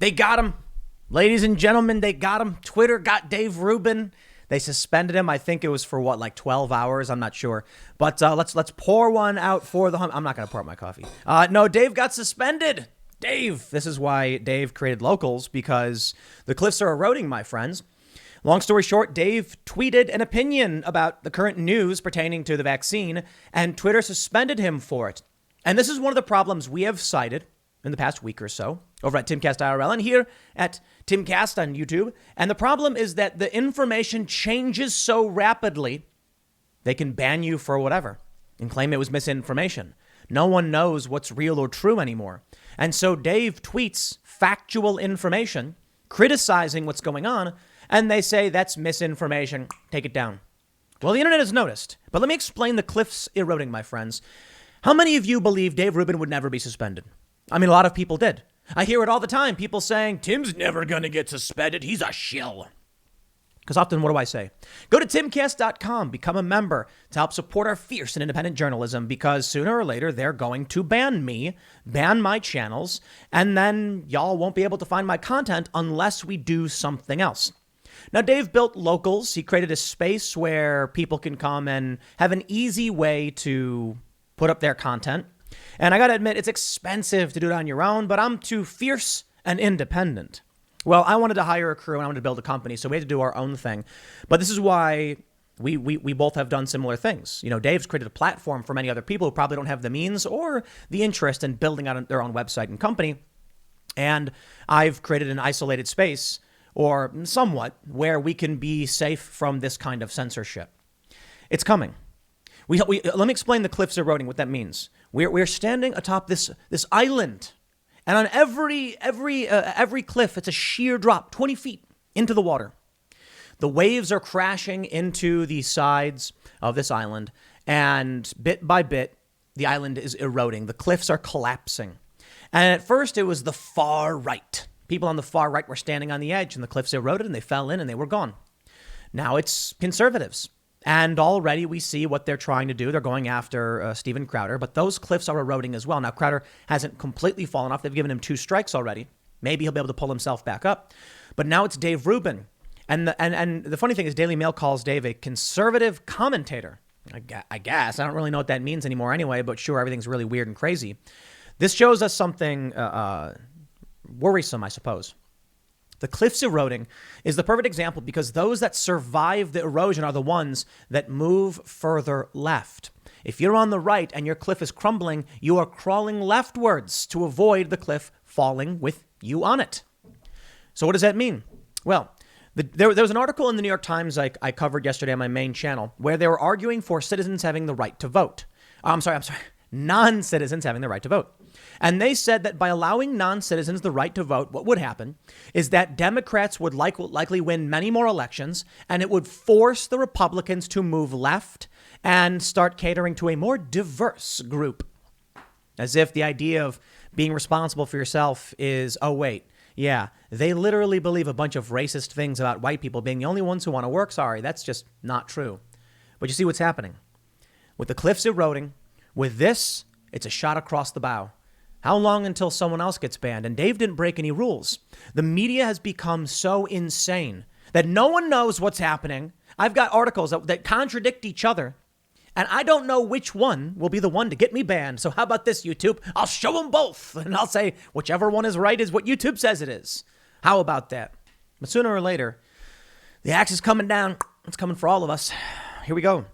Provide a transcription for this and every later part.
They got him. Ladies and gentlemen, they got him. Twitter got Dave Rubin. They suspended him. I think it was for what, like 12 hours? I'm not sure. But let's pour one out for the I'm not going to pour out my coffee. No, Dave got suspended. Dave. This is why Dave created Locals, because the cliffs are eroding, my friends. Long story short, Dave tweeted an opinion about the current news pertaining to the vaccine, and Twitter suspended him for it. And this is one of the problems we have cited in the past week or so over at Timcast IRL and here at Timcast on YouTube. And the problem is that the information changes so rapidly, they can ban you for whatever and claim it was misinformation. No one knows what's real or true anymore. And so Dave tweets factual information, criticizing what's going on, and they say that's misinformation. Take it down. Well, the internet has noticed, but let me explain the cliffs eroding, my friends. How many of you believe Dave Rubin would never be suspended? I mean, a lot of people did. I hear it all the time. People saying, Tim's never going to get suspended. He's a shill. Because often, what do I say? Go to timcast.com, become a member to help support our fierce and independent journalism, because sooner or later, they're going to ban me, ban my channels, and then y'all won't be able to find my content unless we do something else. Now, Dave built Locals. He created a space where people can come and have an easy way to put up their content. And I got to admit, it's expensive to do it on your own, but I'm too fierce and independent. Well, I wanted to hire a crew and I wanted to build a company, so we had to do our own thing. But this is why we both have done similar things. You know, Dave's created a platform for many other people who probably don't have the means or the interest in building out their own website and company. And I've created an isolated space, or somewhat, where we can be safe from this kind of censorship. It's coming. Let me explain the cliffs eroding, what that means. We're standing atop this island, and on every cliff, it's a sheer drop, 20 feet into the water. The waves are crashing into the sides of this island, and bit by bit, the island is eroding. The cliffs are collapsing. And at first, it was the far right. People on the far right were standing on the edge, and the cliffs eroded, and they fell in, and they were gone. Now it's conservatives. And already we see what they're trying to do. They're going after Steven Crowder, but those cliffs are eroding as well. Now, Crowder hasn't completely fallen off. They've given him 2 strikes already. Maybe he'll be able to pull himself back up. But now it's Dave Rubin. And the funny thing is, Daily Mail calls Dave a conservative commentator. I guess. I don't really know what that means anymore anyway, but sure, everything's really weird and crazy. This shows us something worrisome, I suppose. The cliffs eroding is the perfect example, because those that survive the erosion are the ones that move further left. If you're on the right and your cliff is crumbling, you are crawling leftwards to avoid the cliff falling with you on it. So what does that mean? Well, there was an article in the New York Times I covered yesterday on my main channel where they were arguing for citizens having the right to vote. I'm sorry. Non-citizens having the right to vote. And they said that by allowing non-citizens the right to vote, what would happen is that Democrats would likely win many more elections, and it would force the Republicans to move left and start catering to a more diverse group. As if the idea of being responsible for yourself is, oh, wait, yeah, they literally believe a bunch of racist things about white people being the only ones who want to work. Sorry, that's just not true. But you see what's happening. With the cliffs eroding, with this, it's a shot across the bow. How long until someone else gets banned? And Dave didn't break any rules. The media has become so insane that no one knows what's happening. I've got articles that contradict each other, and I don't know which one will be the one to get me banned. So how about this, YouTube? I'll show them both, and I'll say whichever one is right is what YouTube says it is. How about that? But sooner or later, the axe is coming down. It's coming for all of us. Here we go.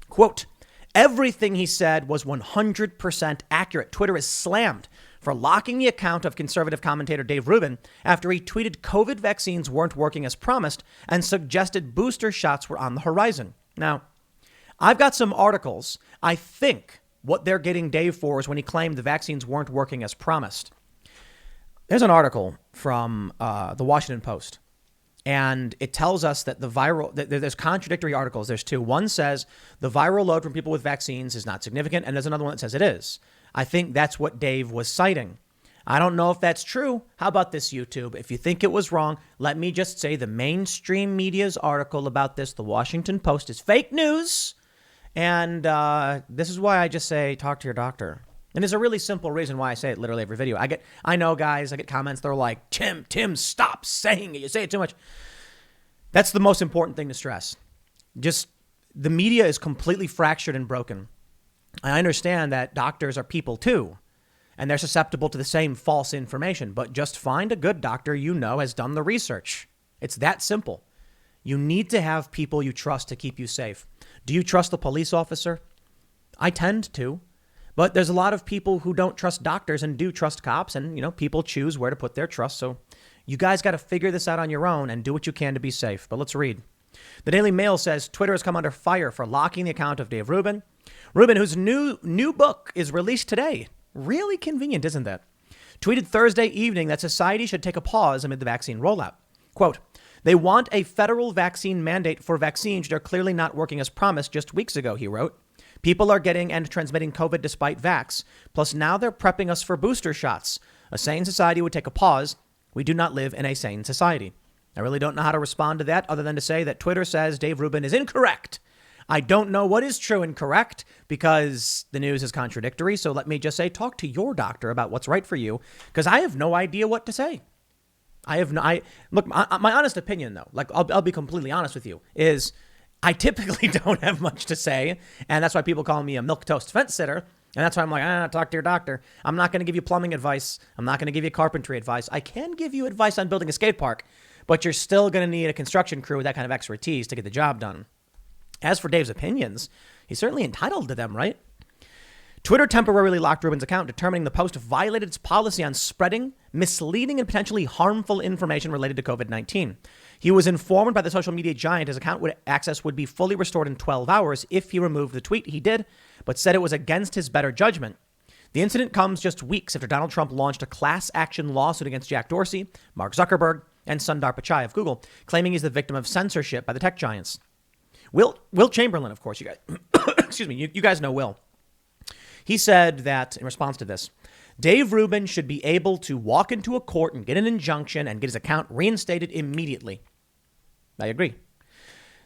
Quote, everything he said was 100% accurate. Twitter is slammed for locking the account of conservative commentator Dave Rubin after he tweeted COVID vaccines weren't working as promised and suggested booster shots were on the horizon. Now, I've got some articles. I think what they're getting Dave for is when he claimed the vaccines weren't working as promised. There's an article from the Washington Post. And it tells us that there's contradictory articles. There's 2. One says the viral load from people with vaccines is not significant. And there's another one that says it is. I think that's what Dave was citing. I don't know if that's true. How about this, YouTube? If you think it was wrong, let me just say the mainstream media's article about this, the Washington Post, is fake news. And this is why I just say, talk to your doctor. And there's a really simple reason why I say it literally every video. I know guys, I get comments. They're like, Tim, stop saying it. You say it too much. That's the most important thing to stress. Just the media is completely fractured and broken. I understand that doctors are people too, and they're susceptible to the same false information, but just find a good doctor you know has done the research. It's that simple. You need to have people you trust to keep you safe. Do you trust a police officer? I tend to, but there's a lot of people who don't trust doctors and do trust cops, and people choose where to put their trust. So you guys got to figure this out on your own and do what you can to be safe. But let's read. The Daily Mail says Twitter has come under fire for locking the account of Dave Rubin. Rubin, whose new book is released today. Really convenient, isn't that? Tweeted Thursday evening that society should take a pause amid the vaccine rollout. Quote, they want a federal vaccine mandate for vaccines that are clearly not working as promised just weeks ago, he wrote. People are getting and transmitting COVID despite vax. Plus now they're prepping us for booster shots. A sane society would take a pause. We do not live in a sane society. I really don't know how to respond to that other than to say that Twitter says Dave Rubin is incorrect. I don't know what is true and correct because the news is contradictory. So let me just say, talk to your doctor about what's right for you, because I have no idea what to say. Look, my honest opinion, though, like I'll be completely honest with you, is I typically don't have much to say. And that's why people call me a milquetoast fence sitter. And that's why I'm like, talk to your doctor. I'm not going to give you plumbing advice. I'm not going to give you carpentry advice. I can give you advice on building a skate park, but you're still going to need a construction crew with that kind of expertise to get the job done. As for Dave's opinions, he's certainly entitled to them, right? Twitter temporarily locked Rubin's account, determining the post violated its policy on spreading misleading and potentially harmful information related to COVID-19. He was informed by the social media giant his account access would be fully restored in 12 hours if he removed the tweet. He did, but said it was against his better judgment. The incident comes just weeks after Donald Trump launched a class action lawsuit against Jack Dorsey, Mark Zuckerberg, and Sundar Pichai of Google, claiming he's the victim of censorship by the tech giants. Will Chamberlain, of course, you guys, excuse me, you guys know Will. He said that in response to this, Dave Rubin should be able to walk into a court and get an injunction and get his account reinstated immediately. I agree.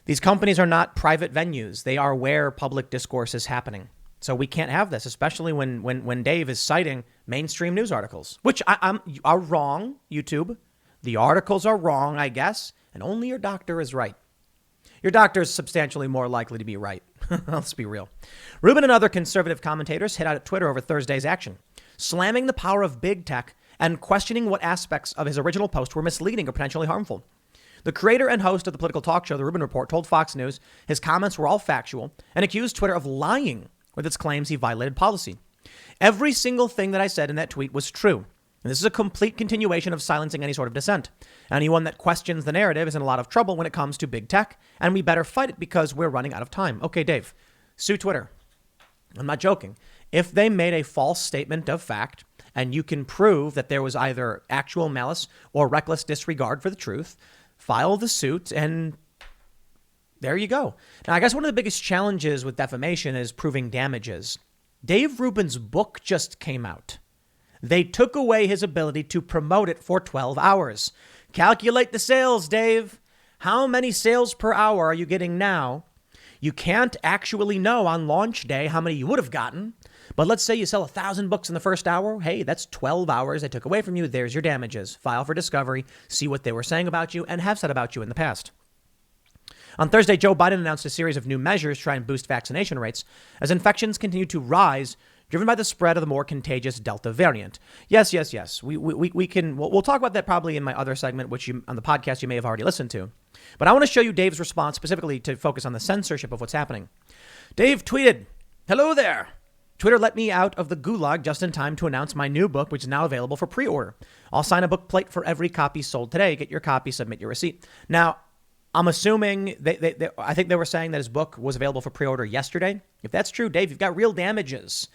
These companies are not private venues. They are where public discourse is happening. So we can't have this, especially when Dave is citing mainstream news articles, which are wrong, YouTube. The articles are wrong, I guess, and only your doctor is right. Your doctor is substantially more likely to be right. Let's be real. Rubin and other conservative commentators hit out at Twitter over Thursday's action, slamming the power of big tech and questioning what aspects of his original post were misleading or potentially harmful. The creator and host of the political talk show, The Rubin Report, told Fox News his comments were all factual and accused Twitter of lying with its claims he violated policy. Every single thing that I said in that tweet was true. And this is a complete continuation of silencing any sort of dissent. Anyone that questions the narrative is in a lot of trouble when it comes to big tech, and we better fight it because we're running out of time. Okay, Dave, sue Twitter. I'm not joking. If they made a false statement of fact, and you can prove that there was either actual malice or reckless disregard for the truth, file the suit, and there you go. Now, I guess one of the biggest challenges with defamation is proving damages. Dave Rubin's book just came out. They took away his ability to promote it for 12 hours. Calculate the sales, Dave. How many sales per hour are you getting now? You can't actually know on launch day how many you would have gotten. But let's say you sell 1,000 books in the first hour. Hey, that's 12 hours they took away from you. There's your damages. File for discovery. See what they were saying about you and have said about you in the past. On Thursday, Joe Biden announced a series of new measures to try and boost vaccination rates as infections continue to rise, driven by the spread of the more contagious Delta variant. Yes. We'll talk about that probably in my other segment, which on the podcast you may have already listened to. But I want to show you Dave's response specifically to focus on the censorship of what's happening. Dave tweeted, "Hello there. Twitter let me out of the gulag just in time to announce my new book, which is now available for pre-order. I'll sign a book plate for every copy sold today. Get your copy, submit your receipt." Now, I'm assuming I think they were saying that his book was available for pre-order yesterday. If that's true, Dave, you've got real damages.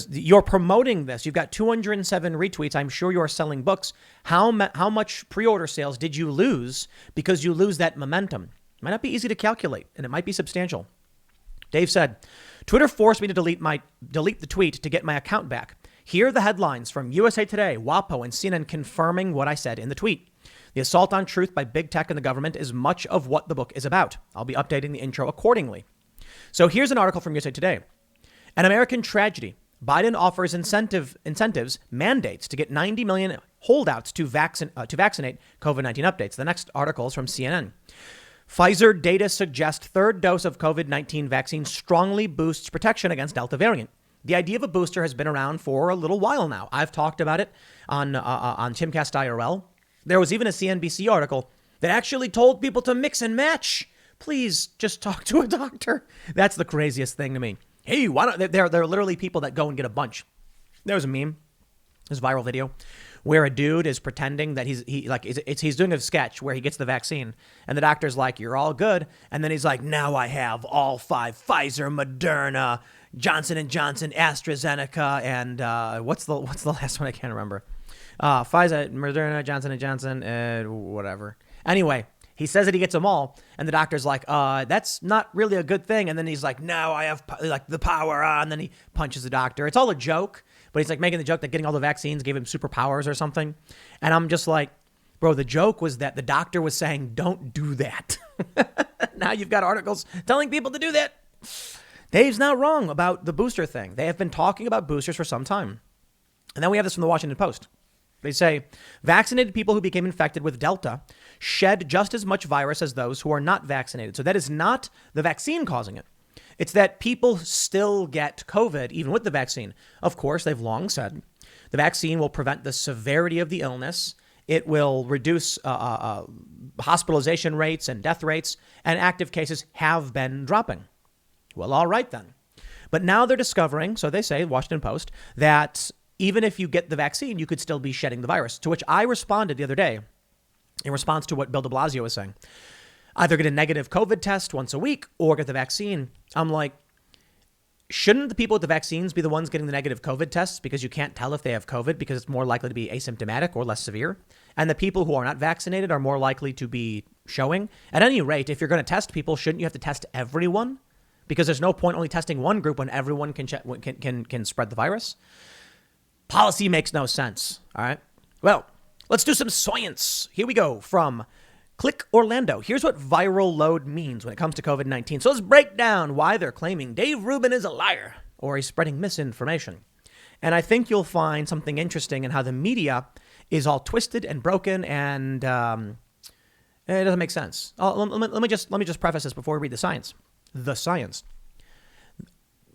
You're promoting this. You've got 207 retweets. I'm sure you're selling books. How much pre-order sales did you lose because you lose that momentum? It might not be easy to calculate, and it might be substantial. Dave said, "Twitter forced me to delete the tweet to get my account back. Here are the headlines from USA Today, WAPO, and CNN confirming what I said in the tweet. The assault on truth by big tech and the government is much of what the book is about. I'll be updating the intro accordingly." So here's an article from USA Today. "An American tragedy. Biden offers incentives, mandates to get 90 million holdouts to vaccinate COVID-19 updates. The next article is from CNN. Pfizer data suggest third dose of COVID-19 vaccine strongly boosts protection against Delta variant. The idea of a booster has been around for a little while now. I've talked about it on Timcast IRL. There was even a CNBC article that actually told people to mix and match. Please just talk to a doctor. That's the craziest thing to me. Hey, why don't there are literally people that go and get a bunch. There was a meme, this viral video, where a dude is pretending that he's doing a sketch where he gets the vaccine, and the doctor's like, "You're all good," and then he's like, "Now I have all 5: Pfizer, Moderna, Johnson & Johnson, AstraZeneca, and what's the last one? I can't remember. Pfizer, Moderna, Johnson & Johnson, whatever. Anyway, he says that he gets them all, and the doctor's like, that's not really a good thing. And then he's like, "Now I have the power on," and then he punches the doctor. It's all a joke, but he's like making the joke that getting all the vaccines gave him superpowers or something. And I'm just like, bro, the joke was that the doctor was saying, don't do that. Now you've got articles telling people to do that. Dave's not wrong about the booster thing. They have been talking about boosters for some time. And then we have this from the Washington Post. They say vaccinated people who became infected with Delta shed just as much virus as those who are not vaccinated. So that is not the vaccine causing it. It's that people still get COVID even with the vaccine. Of course, they've long said the vaccine will prevent the severity of the illness. It will reduce hospitalization rates and death rates, and active cases have been dropping. Well, all right then. But now they're discovering, so they say, Washington Post, that even if you get the vaccine, you could still be shedding the virus. To which I responded the other day in response to what Bill de Blasio was saying. Either get a negative COVID test once a week or get the vaccine. I'm like, shouldn't the people with the vaccines be the ones getting the negative COVID tests because you can't tell if they have COVID because it's more likely to be asymptomatic or less severe? And the people who are not vaccinated are more likely to be showing. At any rate, if you're going to test people, shouldn't you have to test everyone? Because there's no point only testing one group when everyone can spread the virus. Policy makes no sense. All right. Well, let's do some science. Here we go from Click Orlando. Here's what viral load means when it comes to COVID-19. So let's break down why they're claiming Dave Rubin is a liar or he's spreading misinformation. And I think you'll find something interesting in how the media is all twisted and broken, and it doesn't make sense. Let me just preface this before we read the science. The science.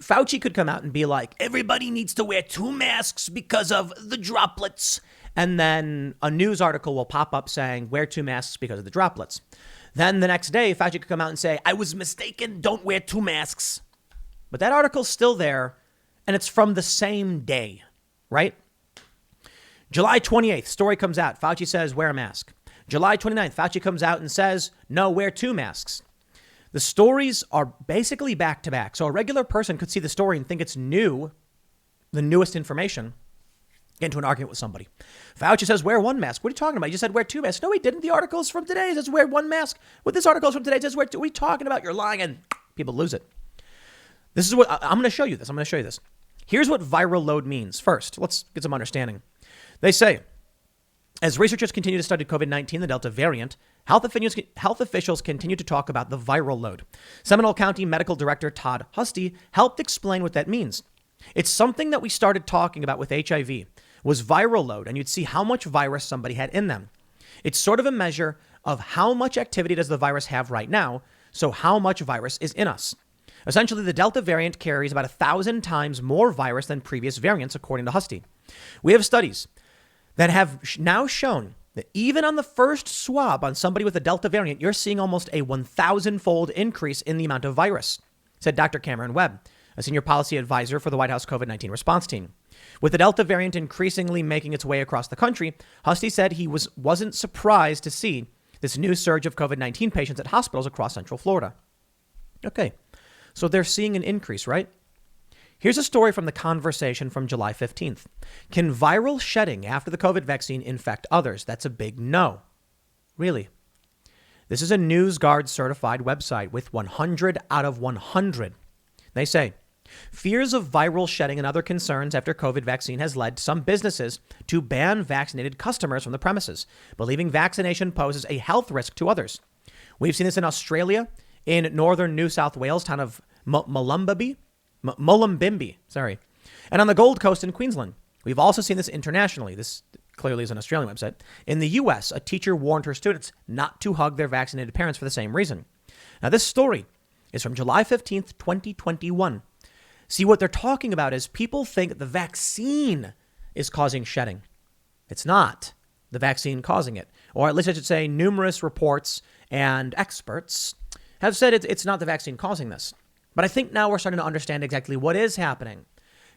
Fauci could come out and be like, everybody needs to wear 2 masks because of the droplets. And then a news article will pop up saying, wear 2 masks because of the droplets. Then the next day, Fauci could come out and say, I was mistaken, don't wear 2 masks. But that article's still there, and it's from the same day, right? July 28th, story comes out. Fauci says, wear a mask. July 29th, Fauci comes out and says, no, wear 2 masks. The stories are basically back to back. So a regular person could see the story and think it's new, the newest information, get into an argument with somebody. Fauci says, wear 1 mask. What are you talking about? You just said wear 2 masks. No, he didn't. The article's from today. It says wear 1 mask. What this article's from today says wear 2. What are you talking about? You're lying, and people lose it. This is what I'm going to show you this. Here's what viral load means. First, let's get some understanding. They say, as researchers continue to study COVID-19, the Delta variant, health officials continue to talk about the viral load. Seminole County Medical Director Todd Husty helped explain what that means. It's something that we started talking about with HIV, was viral load, and you'd see how much virus somebody had in them. It's sort of a measure of how much activity does the virus have right now, so how much virus is in us. Essentially, the Delta variant carries about 1,000 times more virus than previous variants, according to Husty. We have studies that have now shown that even on the first swab on somebody with the Delta variant, you're seeing almost a 1,000-fold increase in the amount of virus, said Dr. Cameron Webb, a senior policy advisor for the White House COVID-19 response team. With the Delta variant increasingly making its way across the country, Husty said he wasn't surprised to see this new surge of COVID-19 patients at hospitals across Central Florida. Okay, so they're seeing an increase, right? Here's a story from The Conversation from July 15th. Can viral shedding after the COVID vaccine infect others? That's a big no. Really? This is a NewsGuard certified website with 100 out of 100. They say, fears of viral shedding and other concerns after COVID vaccine has led some businesses to ban vaccinated customers from the premises, believing vaccination poses a health risk to others. We've seen this in Australia, in northern New South Wales, town of Mullumbimby, And on the Gold Coast in Queensland, we've also seen this internationally. This clearly is an Australian website. In the US, a teacher warned her students not to hug their vaccinated parents for the same reason. Now, this story is from July 15th, 2021. See, what they're talking about is people think the vaccine is causing shedding. It's not the vaccine causing it. Or at least I should say numerous reports and experts have said it's not the vaccine causing this. But I think now we're starting to understand exactly what is happening.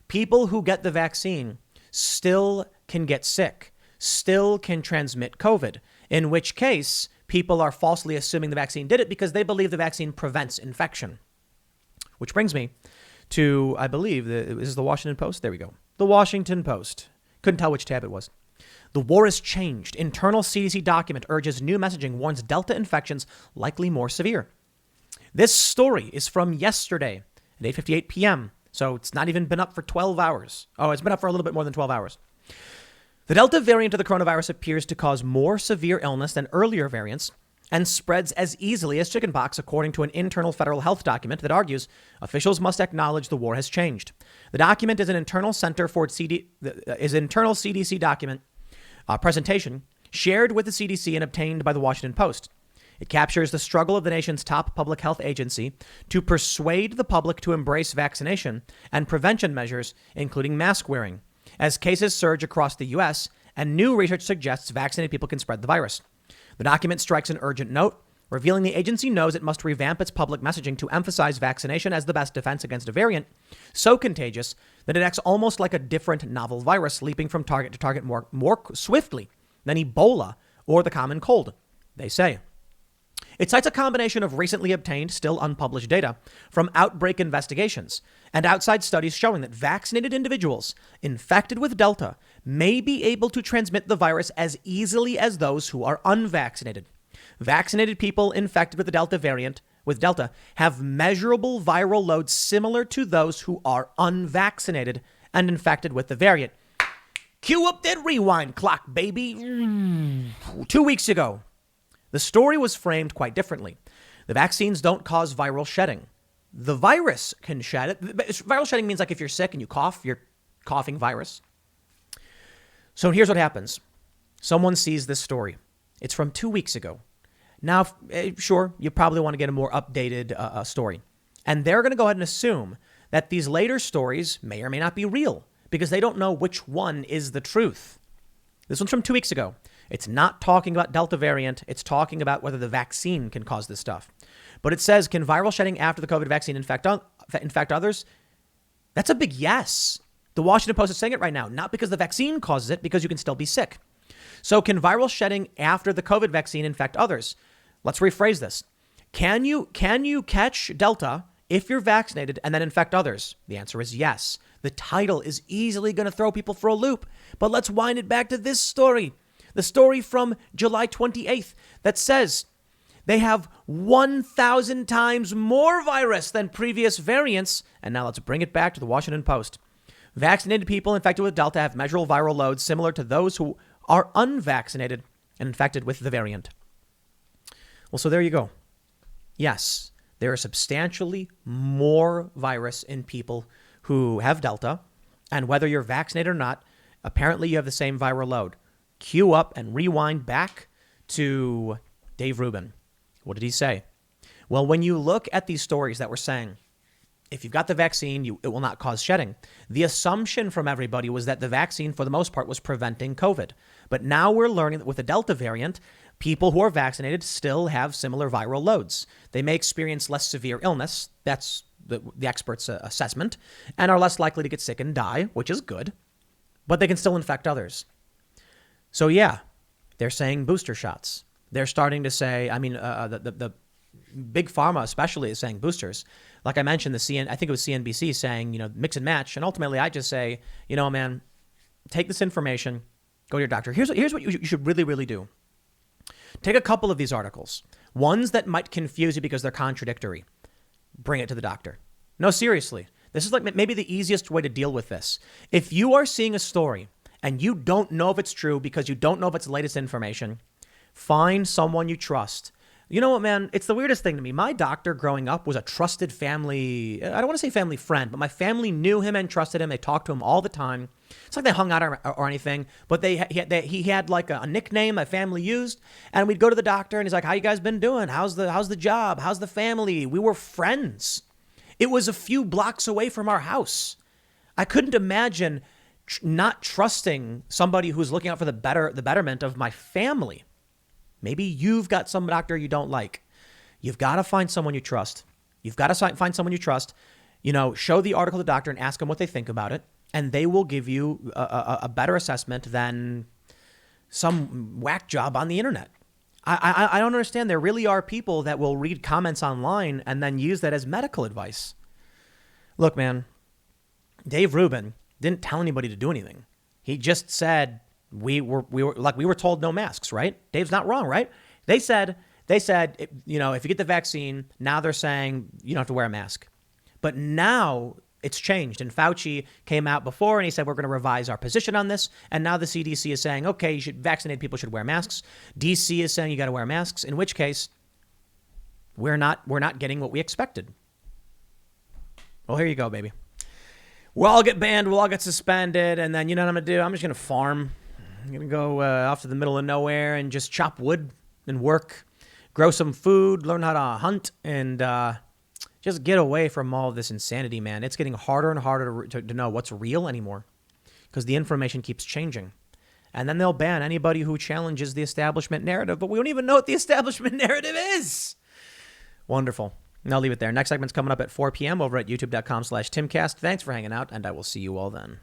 People who get the vaccine still can get sick, still can transmit COVID, in which case people are falsely assuming the vaccine did it because they believe the vaccine prevents infection. Which brings me to, I believe, this is the Washington Post. There we go. The Washington Post. Couldn't tell which tab it was. The war is changed. Internal CDC document urges new messaging, warns Delta infections likely more severe. This story is from yesterday at 8:58 p.m. So it's not even been up for 12 hours. Oh, it's been up for a little bit more than 12 hours. The Delta variant of the coronavirus appears to cause more severe illness than earlier variants and spreads as easily as chickenpox, according to an internal federal health document that argues officials must acknowledge the war has changed. The document is an internal internal CDC document presentation shared with the CDC and obtained by the Washington Post. It captures the struggle of the nation's top public health agency to persuade the public to embrace vaccination and prevention measures, including mask wearing, as cases surge across the U.S. and new research suggests vaccinated people can spread the virus. The document strikes an urgent note, revealing the agency knows it must revamp its public messaging to emphasize vaccination as the best defense against a variant so contagious that it acts almost like a different novel virus, leaping from target to target more swiftly than Ebola or the common cold, they say. It cites a combination of recently obtained, still unpublished data from outbreak investigations and outside studies showing that vaccinated individuals infected with Delta may be able to transmit the virus as easily as those who are unvaccinated. Vaccinated people infected with the Delta variant, with Delta, have measurable viral loads similar to those who are unvaccinated and infected with the variant. Cue up that rewind clock, baby. 2 weeks ago, the story was framed quite differently. The vaccines don't cause viral shedding. The virus can shed it. Viral shedding means like if you're sick and you cough, you're coughing virus. So here's what happens. Someone sees this story. It's from 2 weeks ago. Now, sure, you probably want to get a more updated story. And they're going to go ahead and assume that these later stories may or may not be real because they don't know which one is the truth. This one's from 2 weeks ago. It's not talking about Delta variant. It's talking about whether the vaccine can cause this stuff. But it says, can viral shedding after the COVID vaccine infect others? That's a big yes. The Washington Post is saying it right now, not because the vaccine causes it, because you can still be sick. So can viral shedding after the COVID vaccine infect others? Let's rephrase this. Can you catch Delta if you're vaccinated and then infect others? The answer is yes. The title is easily going to throw people for a loop. But let's wind it back to this story. The story from July 28th that says they have 1,000 times more virus than previous variants. And now let's bring it back to the Washington Post. Vaccinated people infected with Delta have measurable viral loads similar to those who are unvaccinated and infected with the variant. Well, so there you go. Yes, there is substantially more virus in people who have Delta. And whether you're vaccinated or not, apparently you have the same viral load. Cue up and rewind back to Dave Rubin. What did he say? Well, when you look at these stories that were saying, if you've got the vaccine, it will not cause shedding. The assumption from everybody was that the vaccine, for the most part, was preventing COVID. But now we're learning that with the Delta variant, people who are vaccinated still have similar viral loads. They may experience less severe illness. That's the experts' assessment, and are less likely to get sick and die, which is good. But they can still infect others. So yeah, they're saying booster shots. They're starting to say, the big pharma especially is saying boosters. Like I mentioned, I think it was CNBC saying, mix and match. And ultimately, I just say, man, take this information, go to your doctor. Here's what you should really, really do. Take a couple of these articles, ones that might confuse you because they're contradictory. Bring it to the doctor. No, seriously. This is like maybe the easiest way to deal with this. If you are seeing a story and you don't know if it's true because you don't know if it's the latest information, find someone you trust. You know what, man? It's the weirdest thing to me. My doctor growing up was a trusted family. I don't want to say family friend, but my family knew him and trusted him. They talked to him all the time. It's like they hung out or anything, but he had like a nickname my family used, and we'd go to the doctor, and he's like, "How you guys been doing? How's the job? How's the family?" We were friends. It was a few blocks away from our house. I couldn't imagine not trusting somebody who's looking out for the betterment of my family. Maybe you've got some doctor you don't like. You've got to find someone you trust. You've got to find someone you trust. Show the article to the doctor and ask them what they think about it. And they will give you a better assessment than some whack job on the internet. I don't understand. There really are people that will read comments online and then use that as medical advice. Look, man, Dave Rubin didn't tell anybody to do anything. He just said we were told no masks, right? Dave's not wrong, right? They said, if you get the vaccine, now they're saying you don't have to wear a mask. But now it's changed. And Fauci came out before and he said, we're going to revise our position on this. And now the CDC is saying, okay, vaccinated people should wear masks. DC is saying you got to wear masks, in which case we're not getting what we expected. Well, here you go, baby. We'll all get banned. We'll all get suspended. And then you know what I'm going to do? I'm just going to farm. I'm going to go off to the middle of nowhere and just chop wood and work, grow some food, learn how to hunt, and just get away from all of this insanity, man. It's getting harder and harder to know what's real anymore because the information keeps changing. And then they'll ban anybody who challenges the establishment narrative, but we don't even know what the establishment narrative is. Wonderful. And I'll leave it there. Next segment's coming up at 4 p.m. over at youtube.com/Timcast. Thanks for hanging out, and I will see you all then.